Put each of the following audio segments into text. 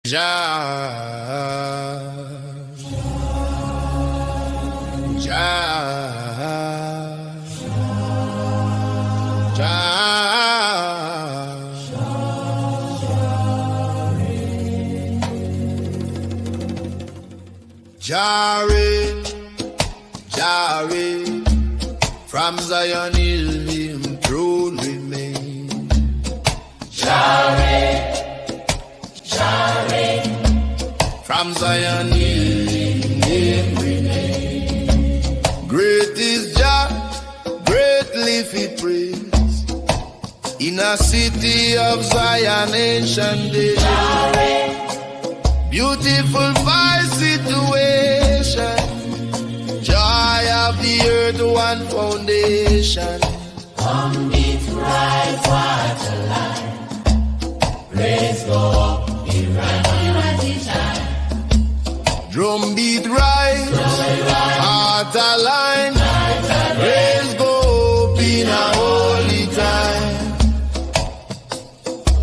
Jah, Jah, Jah, Jare, Jare, from Zion Hill him throne remain. Jare, Jare, from Zion Hill him remain. Great is Jah, greatly he praise, in a city of Zion ancient days. Jare, beautiful fire situation, joy of the earth, one foundation. Come beat right waterline, praise go up, be right shine. Drum beat right, heart align, praise go up in a holy time.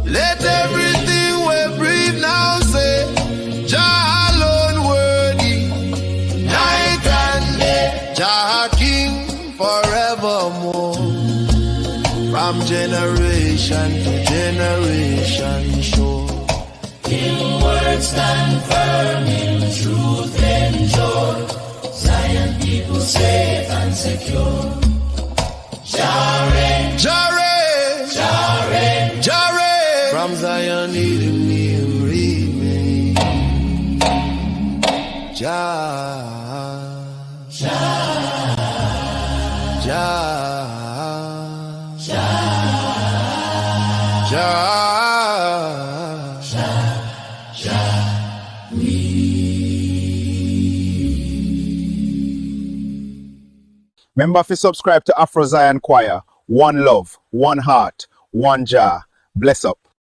Let everything we breathe now say, Jah alone worthy, night and day. Jah King forevermore, from generation to generation sure. Him word stand firm, in truth endure. Zion people safe and secure. Jah reign, Jah reign, Jah reign, Jah reign. From Zion Hill him remain. Jah, Jah, Jah, Jah, Jah. Remember to subscribe to Afro-Zion Choir. One love, one heart, one Jah. Bless up.